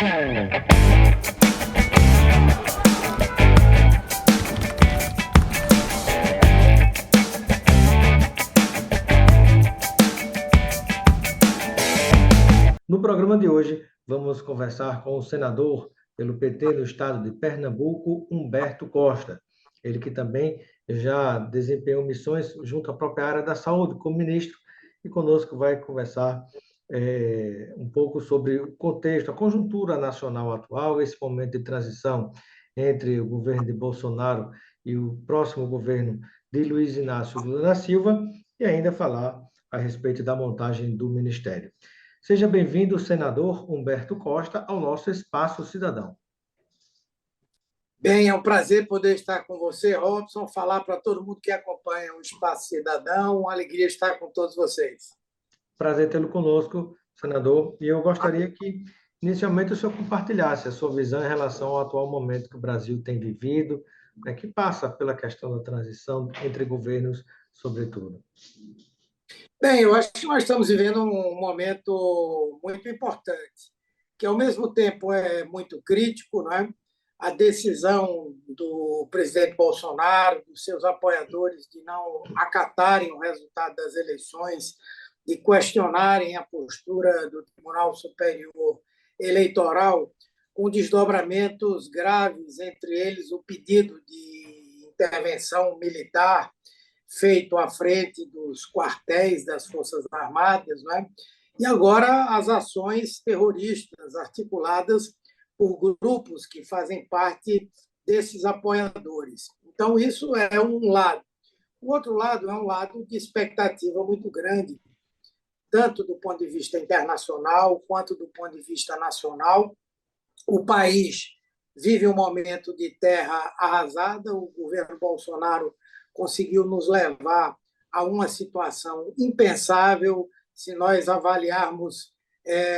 No programa de hoje, vamos conversar com o senador pelo PT no estado de Pernambuco, Humberto Costa. Ele que também já desempenhou missões junto à própria área da saúde como ministro e conosco vai conversar um pouco sobre o contexto, a conjuntura nacional atual, esse momento de transição entre o governo de Bolsonaro e o próximo governo de Luiz Inácio Lula da Silva e ainda falar a respeito da montagem do ministério. Seja bem-vindo, senador Humberto Costa, ao nosso Espaço Cidadão. Bem, é um prazer poder estar com você, Robson, falar para todo mundo que acompanha o Espaço Cidadão. Uma alegria estar com todos vocês. Prazer tê-lo conosco, senador. E eu gostaria que, inicialmente, o senhor compartilhasse a sua visão em relação ao atual momento que o Brasil tem vivido, que passa pela questão da transição entre governos, sobretudo. Bem, eu acho que nós estamos vivendo um momento muito importante, que ao mesmo tempo é muito crítico, não é? A decisão do presidente Bolsonaro, dos seus apoiadores, de não acatarem o resultado das eleições, de questionarem a postura do Tribunal Superior Eleitoral, com desdobramentos graves, entre eles o pedido de intervenção militar feito à frente dos quartéis das Forças Armadas, não é? E agora as ações terroristas articuladas por grupos que fazem parte desses apoiadores. Então, isso é um lado. O outro lado é um lado de expectativa muito grande, tanto do ponto de vista internacional quanto do ponto de vista nacional. O país vive um momento de terra arrasada, o governo Bolsonaro conseguiu nos levar a uma situação impensável se nós avaliarmos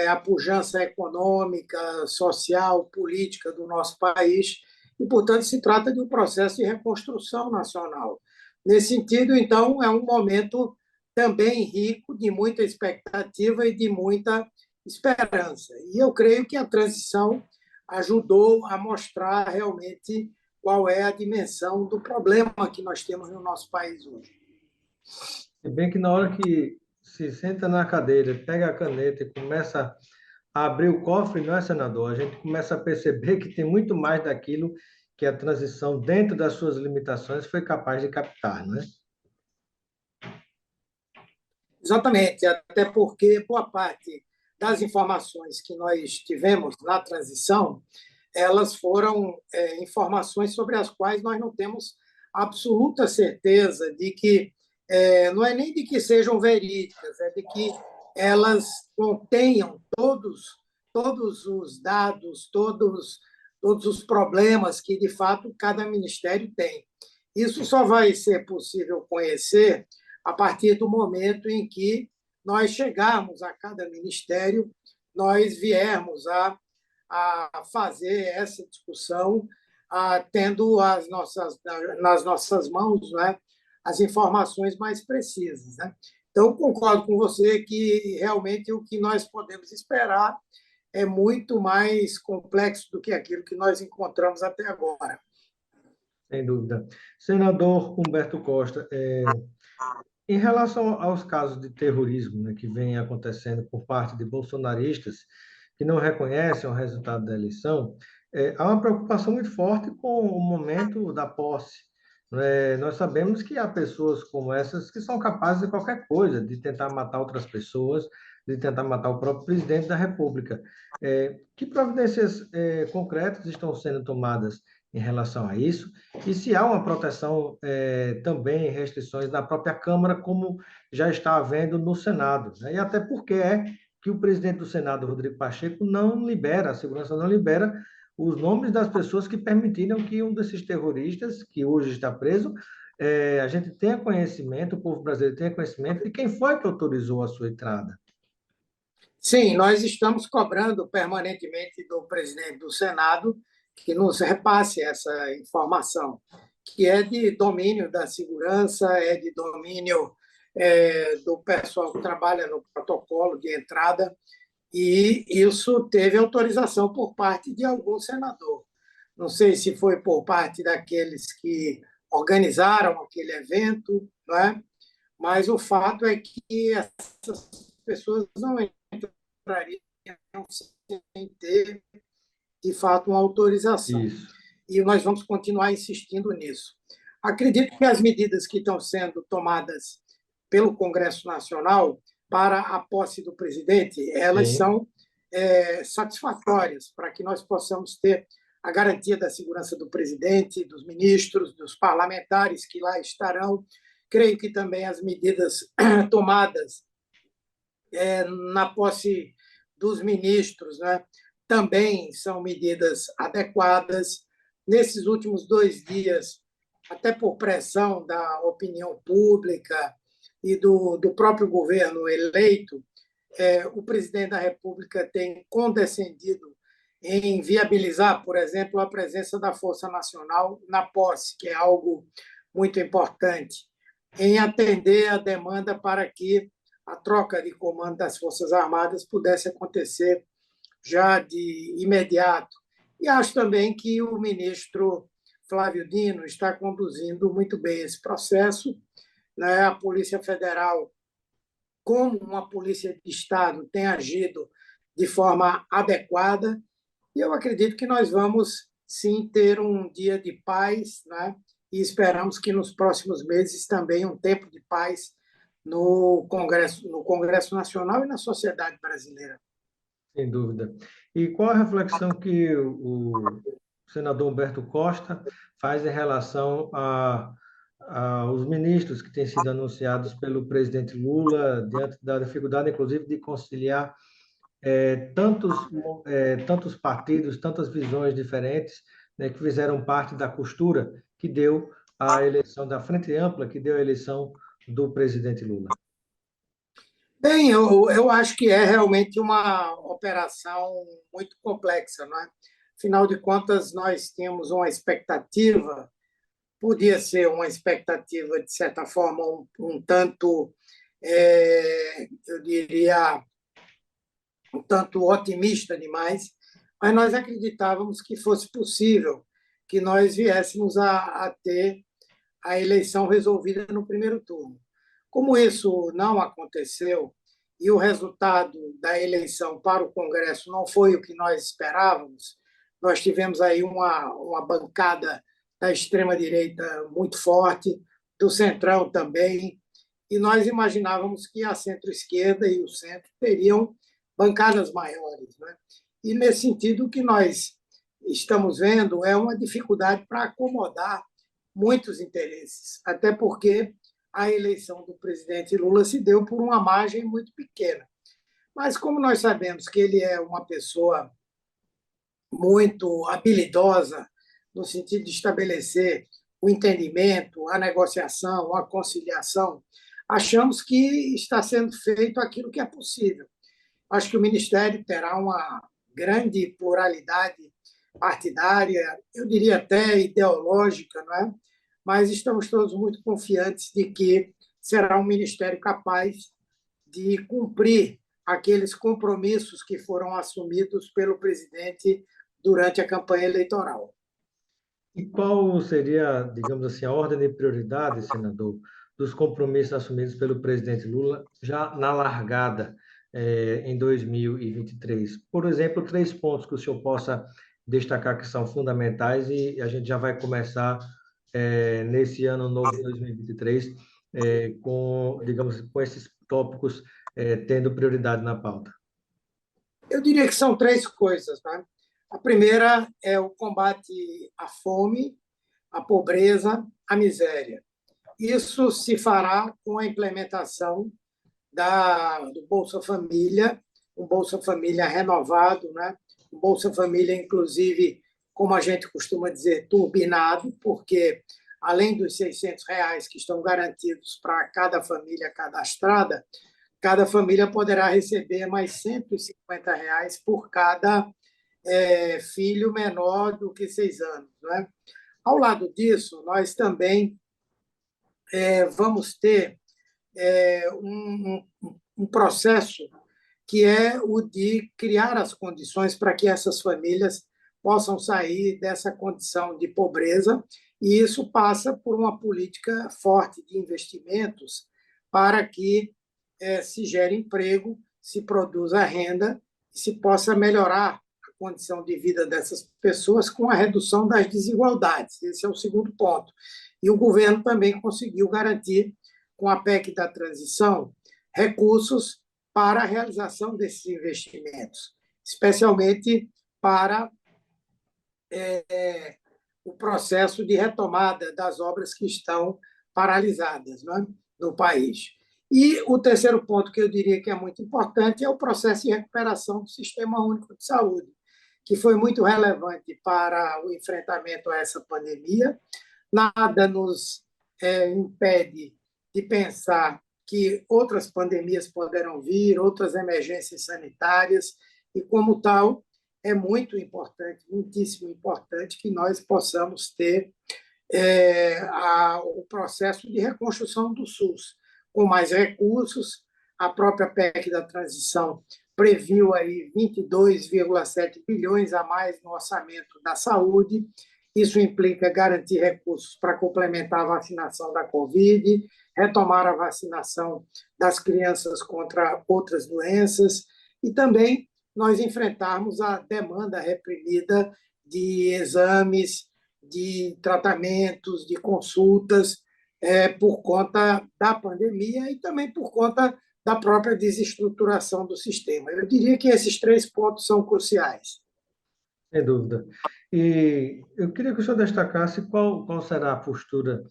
a pujança econômica, social, política do nosso país, e, portanto, se trata de um processo de reconstrução nacional. Nesse sentido, então, é um momento também rico de muita expectativa e de muita esperança. E eu creio que a transição ajudou a mostrar realmente qual é a dimensão do problema que nós temos no nosso país hoje. É bem que na hora que se senta na cadeira, pega a caneta e começa a abrir o cofre, não é, senador? A gente começa a perceber que tem muito mais daquilo que a transição, dentro das suas limitações, foi capaz de captar, não é? Exatamente, até porque boa parte das informações que nós tivemos na transição, elas foram informações sobre as quais nós não temos absoluta certeza de que, não é nem de que sejam verídicas, é de que elas contenham todos os dados, todos os problemas que, de fato, cada ministério tem. Isso só vai ser possível conhecer a partir do momento em que nós chegarmos a cada ministério, nós viermos a fazer essa discussão, tendo nas nossas mãos, né, as informações mais precisas, né? Então, concordo com você que realmente o que nós podemos esperar é muito mais complexo do que aquilo que nós encontramos até agora. Sem dúvida. Senador Humberto Costa, em relação aos casos de terrorismo, né, que vem acontecendo por parte de bolsonaristas que não reconhecem o resultado da eleição, há uma preocupação muito forte com o momento da posse. Nós sabemos que há pessoas como essas que são capazes de qualquer coisa, de tentar matar outras pessoas, de tentar matar o próprio presidente da República. Que providências concretas estão sendo tomadas em relação a isso? E se há uma proteção também, restrições na própria Câmara, como já está havendo no Senado, né? E até porque que o presidente do Senado, Rodrigo Pacheco, não libera, a segurança não libera os nomes das pessoas que permitiram que um desses terroristas, que hoje está preso, a gente tenha conhecimento, o povo brasileiro tenha conhecimento de quem foi que autorizou a sua entrada. Sim, nós estamos cobrando permanentemente do presidente do Senado que nos repasse essa informação, que é de domínio da segurança, é de domínio do pessoal que trabalha no protocolo de entrada. e isso teve autorização por parte de algum senador. Não sei se foi por parte daqueles que organizaram aquele evento, não é? Mas o fato é que essas pessoas não entrariam sem ter, de fato, uma autorização. Isso. E nós vamos continuar insistindo nisso. Acredito que as medidas que estão sendo tomadas pelo Congresso Nacional para a posse do presidente, elas Sim. são satisfatórias para que nós possamos ter a garantia da segurança do presidente, dos ministros, dos parlamentares que lá estarão. Creio que também as medidas tomadas na posse dos ministros, né, também são medidas adequadas. Nesses últimos 2 dias, até por pressão da opinião pública e do próprio governo eleito, o presidente da República tem condescendido em viabilizar, por exemplo, a presença da Força Nacional na posse, que é algo muito importante, em atender a demanda para que a troca de comando das Forças Armadas pudesse acontecer já de imediato. E acho também que o ministro Flávio Dino está conduzindo muito bem esse processo, né? A Polícia Federal, como uma polícia de Estado, tem agido de forma adequada, e eu acredito que nós vamos, sim, ter um dia de paz, né? E esperamos que nos próximos meses também um tempo de paz no Congresso Nacional e na sociedade brasileira. Sem dúvida. E qual a reflexão que o senador Humberto Costa faz em relação aos ministros que têm sido anunciados pelo presidente Lula, diante da dificuldade, inclusive, de conciliar tantos partidos, tantas visões diferentes, né, que fizeram parte da costura que deu a eleição da Frente Ampla, que deu a eleição do presidente Lula? Bem, eu acho que é realmente uma operação muito complexa, não é? Afinal de contas, nós tínhamos uma expectativa, podia ser uma expectativa, de certa forma, um tanto, eu diria, um tanto otimista demais, mas nós acreditávamos que fosse possível que nós viéssemos a ter a eleição resolvida no primeiro turno. Como isso não aconteceu e o resultado da eleição para o Congresso não foi o que nós esperávamos, nós tivemos aí uma bancada da extrema-direita muito forte, do Centrão também, e nós imaginávamos que a centro-esquerda e o centro teriam bancadas maiores, né? E, nesse sentido, o que nós estamos vendo é uma dificuldade para acomodar muitos interesses, até porque a eleição do presidente Lula se deu por uma margem muito pequena. Mas, como nós sabemos que ele é uma pessoa muito habilidosa no sentido de estabelecer o entendimento, a negociação, a conciliação, achamos que está sendo feito aquilo que é possível. Acho que o Ministério terá uma grande pluralidade partidária, eu diria até ideológica, não é? Mas estamos todos muito confiantes de que será um ministério capaz de cumprir aqueles compromissos que foram assumidos pelo presidente durante a campanha eleitoral. E qual seria, digamos assim, a ordem de prioridade, senador, dos compromissos assumidos pelo presidente Lula já na largada, em 2023? Por exemplo, 3 pontos que o senhor possa destacar que são fundamentais e a gente já vai começar, nesse ano novo de 2023, digamos, com esses tópicos, tendo prioridade na pauta. Eu diria que são 3 coisas, né? A primeira é o combate à fome, à pobreza, à miséria. Isso se fará com a implementação do Bolsa Família, um Bolsa Família renovado, né? Um Bolsa Família, inclusive, como a gente costuma dizer, turbinado, porque além dos R$ 600 que estão garantidos para cada família cadastrada, cada família poderá receber mais R$ 150 por cada filho menor do que 6 anos. Né? Ao lado disso, nós também vamos ter um processo que é o de criar as condições para que essas famílias possam sair dessa condição de pobreza, e isso passa por uma política forte de investimentos para que se gere emprego, se produza renda e se possa melhorar a condição de vida dessas pessoas com a redução das desigualdades. Esse é o segundo ponto. E o governo também conseguiu garantir, com a PEC da transição, recursos para a realização desses investimentos, especialmente para o processo de retomada das obras que estão paralisadas, né, no país. E o terceiro ponto que eu diria que é muito importante é o processo de recuperação do Sistema Único de Saúde, que foi muito relevante para o enfrentamento a essa pandemia. Nada nos impede de pensar que outras pandemias poderão vir, outras emergências sanitárias, e, como tal, é muito importante, muitíssimo importante, que nós possamos ter o processo de reconstrução do SUS, com mais recursos. A própria PEC da transição previu aí 22,7 bilhões a mais no orçamento da saúde. Isso implica garantir recursos para complementar a vacinação da Covid, retomar a vacinação das crianças contra outras doenças e também nós enfrentarmos a demanda reprimida de exames, de tratamentos, de consultas, por conta da pandemia e também por conta da própria desestruturação do sistema. Eu diria que esses três pontos são cruciais. Sem dúvida. E eu queria que o senhor destacasse qual será a postura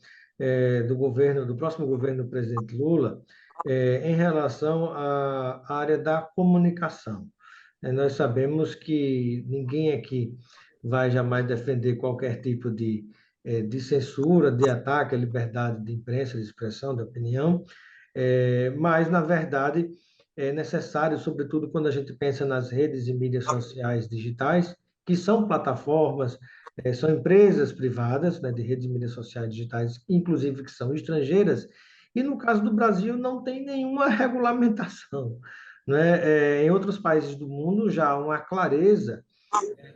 do governo, do próximo governo do presidente Lula, em relação à área da comunicação. Nós sabemos que ninguém aqui vai jamais defender qualquer tipo de censura, de ataque à liberdade de imprensa, de expressão, de opinião, mas, na verdade, é necessário, sobretudo quando a gente pensa nas redes e mídias sociais digitais, que são plataformas, são empresas privadas, né, de redes de mídias sociais digitais, inclusive que são estrangeiras, e no caso do Brasil não tem nenhuma regulamentação, né? Em outros países do mundo já há uma clareza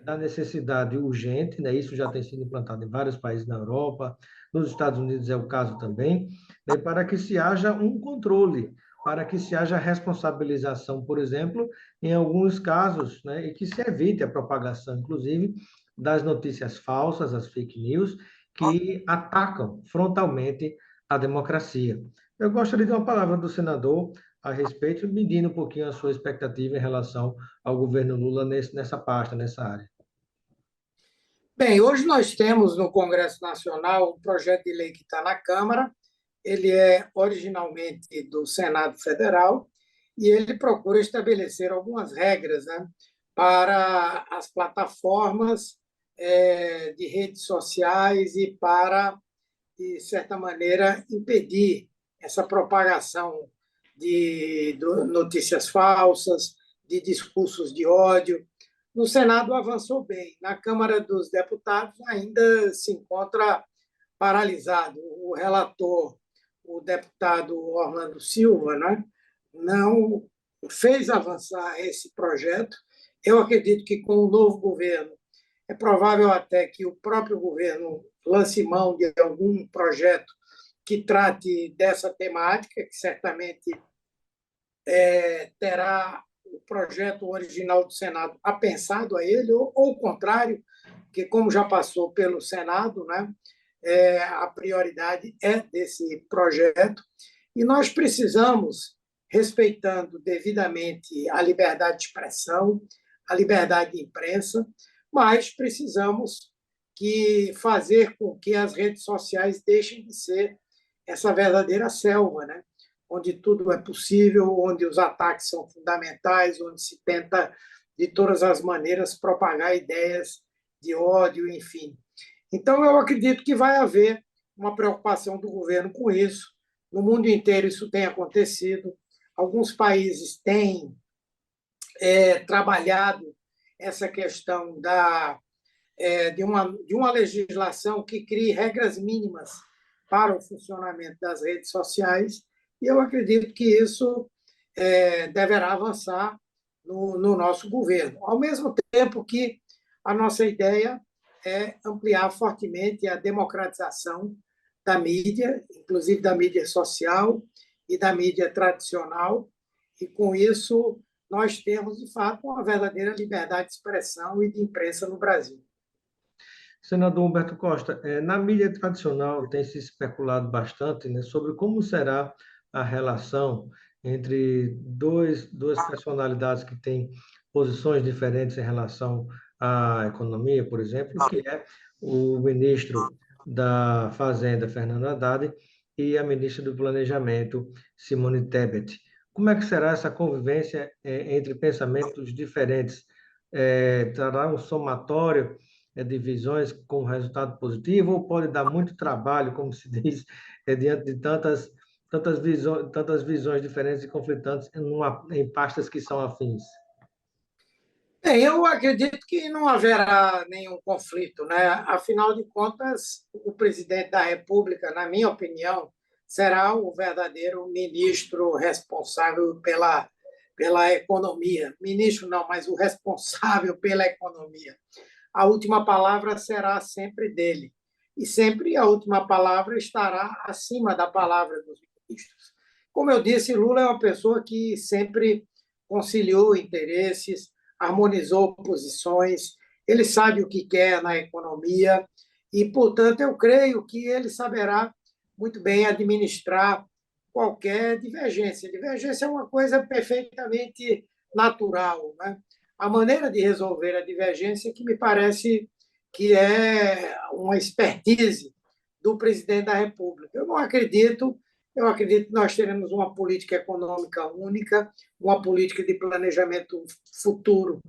da necessidade urgente, né? Isso já tem sido implantado em vários países na Europa, nos Estados Unidos é o caso também, né? Para que se haja um controle, para que se haja responsabilização, por exemplo, em alguns casos, né? E que se evite a propagação, inclusive, das notícias falsas, as fake news, que atacam frontalmente a democracia. Eu gostaria de uma palavra do senador a respeito, medindo um pouquinho a sua expectativa em relação ao governo Lula nessa pasta, nessa área. Bem, hoje nós temos no Congresso Nacional um projeto de lei que está na Câmara. Ele é originalmente do Senado Federal e ele procura estabelecer algumas regras, né, para as plataformas de redes sociais e para, de certa maneira, impedir essa propagação de notícias falsas, de discursos de ódio. No Senado avançou bem, na Câmara dos Deputados ainda se encontra paralisado. O relator, o deputado Orlando Silva, né, não fez avançar esse projeto. Eu acredito que com o novo governo é provável até que o próprio governo lance mão de algum projeto que trate dessa temática, que certamente terá o projeto original do Senado apensado a ele, ou o contrário, que, como já passou pelo Senado, né, a prioridade é desse projeto. E nós precisamos, respeitando devidamente a liberdade de expressão, a liberdade de imprensa, mas precisamos fazer com que as redes sociais deixem de ser essa verdadeira selva, né? Onde tudo é possível, onde os ataques são fundamentais, onde se tenta, de todas as maneiras, propagar ideias de ódio, enfim. Então, eu acredito que vai haver uma preocupação do governo com isso. No mundo inteiro isso tem acontecido. Alguns países têm trabalhado essa questão de uma legislação que crie regras mínimas para o funcionamento das redes sociais, e eu acredito que isso deverá avançar no nosso governo. Ao mesmo tempo que a nossa ideia é ampliar fortemente a democratização da mídia, inclusive da mídia social e da mídia tradicional, e com isso nós temos, de fato, uma verdadeira liberdade de expressão e de imprensa no Brasil. Senador Humberto Costa, na mídia tradicional tem se especulado bastante, né, sobre como será a relação entre duas personalidades que têm posições diferentes em relação à economia, por exemplo, que é o ministro da Fazenda, Fernando Haddad, e a ministra do Planejamento, Simone Tebet. Como é que será essa convivência entre pensamentos diferentes? Trará um somatório de visões com resultado positivo ou pode dar muito trabalho, como se diz, diante de tantas visões diferentes e conflitantes em pastas que são afins? Bem, eu acredito que não haverá nenhum conflito, né? Afinal de contas, o presidente da República, na minha opinião, será o verdadeiro ministro responsável pela economia. Ministro não, mas o responsável pela economia. A última palavra será sempre dele. E sempre a última palavra estará acima da palavra dos ministros. Como eu disse, Lula é uma pessoa que sempre conciliou interesses, harmonizou posições, ele sabe o que quer na economia e, portanto, eu creio que ele saberá muito bem administrar qualquer divergência. Divergência é uma coisa perfeitamente natural, né? A maneira de resolver a divergência que me parece que é uma expertise do presidente da República. Eu acredito que nós teremos uma política econômica única, uma política de planejamento futuro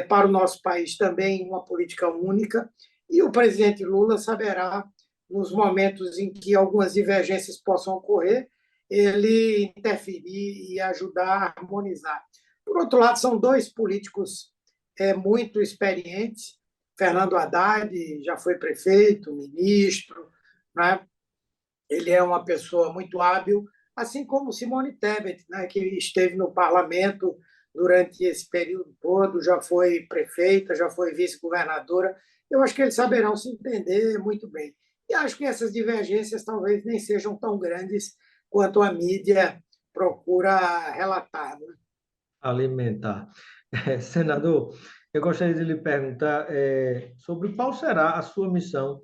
para o nosso país também, uma política única, e o presidente Lula saberá, nos momentos em que algumas divergências possam ocorrer, ele interferir e ajudar a harmonizar. Por outro lado, são dois políticos muito experientes. Fernando Haddad já foi prefeito, ministro, né? Ele é uma pessoa muito hábil, assim como Simone Tebet, né, que esteve no parlamento durante esse período todo, já foi prefeita, já foi vice-governadora. Eu acho que eles saberão se entender muito bem. E acho que essas divergências talvez nem sejam tão grandes quanto a mídia procura relatar, né? Alimentar. Senador, eu gostaria de lhe perguntar sobre qual será a sua missão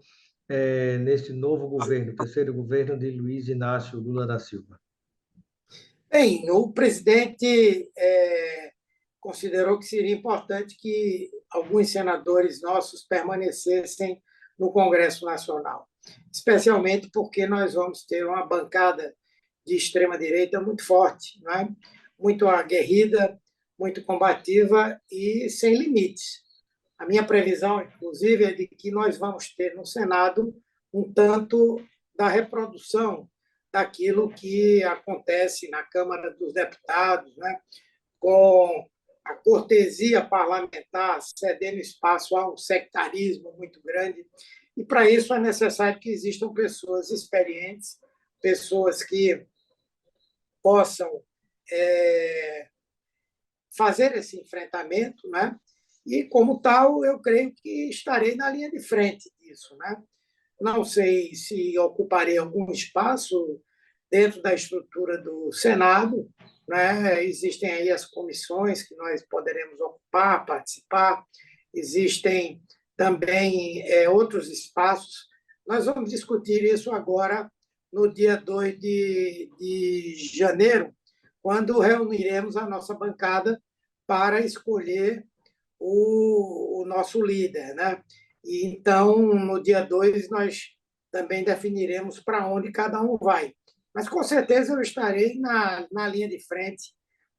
neste novo governo, terceiro governo de Luiz Inácio Lula da Silva. Bem, o presidente considerou que seria importante que alguns senadores nossos permanecessem no Congresso Nacional, especialmente porque nós vamos ter uma bancada de extrema-direita muito forte, não é? Muito aguerrida, muito combativa e sem limites. A minha previsão, inclusive, é de que nós vamos ter no Senado um tanto da reprodução daquilo que acontece na Câmara dos Deputados, né? Com a cortesia parlamentar cedendo espaço a um sectarismo muito grande. E, para isso, é necessário que existam pessoas experientes, pessoas que possam fazer esse enfrentamento, né? E, como tal, eu creio que estarei na linha de frente disso, né? Não sei se ocuparei algum espaço dentro da estrutura do Senado, né? Existem aí as comissões que nós poderemos ocupar, participar, existem também outros espaços. Nós vamos discutir isso agora no dia 2 de janeiro, quando reuniremos a nossa bancada para escolher o nosso líder, né? E então, no dia 2, nós também definiremos para onde cada um vai. Mas, com certeza, eu estarei na linha de frente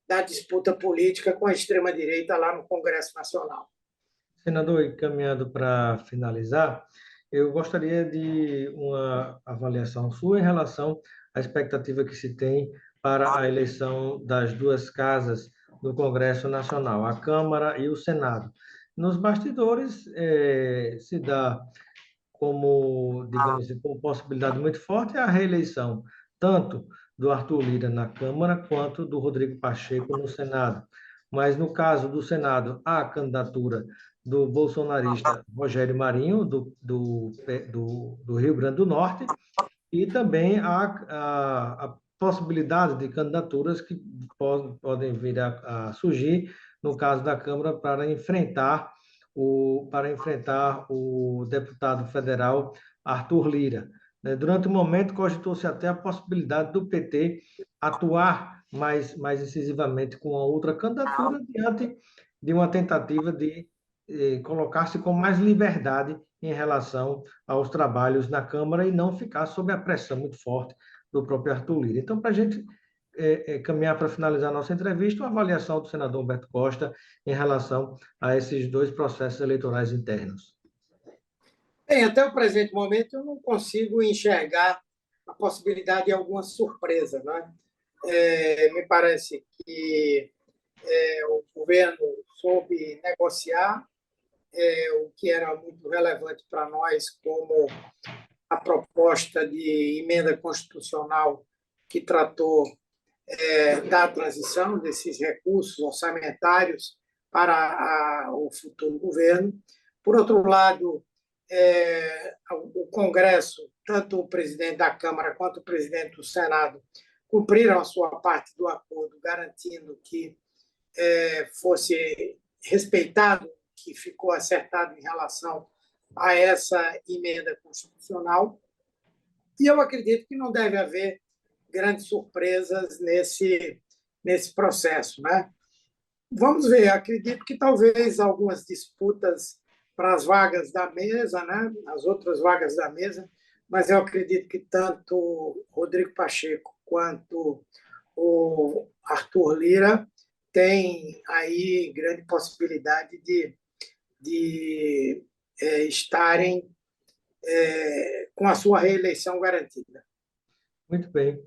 da disputa política com a extrema-direita lá no Congresso Nacional. Senador, e caminhando para finalizar, eu gostaria de uma avaliação sua em relação à expectativa que se tem para a eleição das duas casas do Congresso Nacional, a Câmara e o Senado. Nos bastidores, se dá como, digamos assim, como possibilidade muito forte a reeleição, tanto do Arthur Lira na Câmara quanto do Rodrigo Pacheco no Senado. mas no caso do Senado, há a candidatura do bolsonarista Rogério Marinho, do Rio Grande do Norte, e também a possibilidade de candidaturas que podem vir a surgir, no caso da Câmara, para enfrentar o deputado federal Arthur Lira. Né? Durante o momento, cogitou-se até a possibilidade do PT atuar mais incisivamente com a outra candidatura diante de uma tentativa de colocar-se com mais liberdade em relação aos trabalhos na Câmara e não ficar sob a pressão muito forte do próprio Arthur Lira. Então, para a gente caminhar para finalizar a nossa entrevista, uma avaliação do senador Humberto Costa em relação a esses dois processos eleitorais internos. Bem, até o presente momento eu não consigo enxergar a possibilidade de alguma surpresa, né? Me parece que o governo soube negociar o que era muito relevante para nós, como a proposta de emenda constitucional que tratou da transição desses recursos orçamentários para o futuro governo. Por outro lado, o Congresso, tanto o presidente da Câmara quanto o presidente do Senado, cumpriram a sua parte do acordo, garantindo que fosse respeitado, que ficou acertado em relação a essa emenda constitucional. E eu acredito que não deve haver grandes surpresas nesse processo, né? Vamos ver, acredito que talvez algumas disputas para as vagas da mesa, né? As outras vagas da mesa, mas eu acredito que tanto Rodrigo Pacheco quanto o Arthur Lira têm aí grande possibilidade de estarem com a sua reeleição garantida. Muito bem.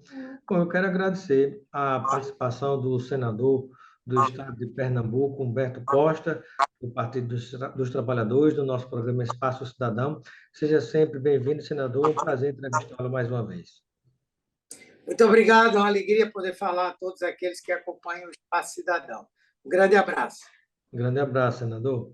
Bom, eu quero agradecer a participação do senador do Estado de Pernambuco, Humberto Costa, do Partido dos Trabalhadores, do nosso programa Espaço Cidadão. Seja sempre bem-vindo, senador. Um prazer entrevistá-lo mais uma vez. Muito obrigado, é uma alegria poder falar a todos aqueles que acompanham o Espaço Cidadão. Um grande abraço. Um grande abraço, senador.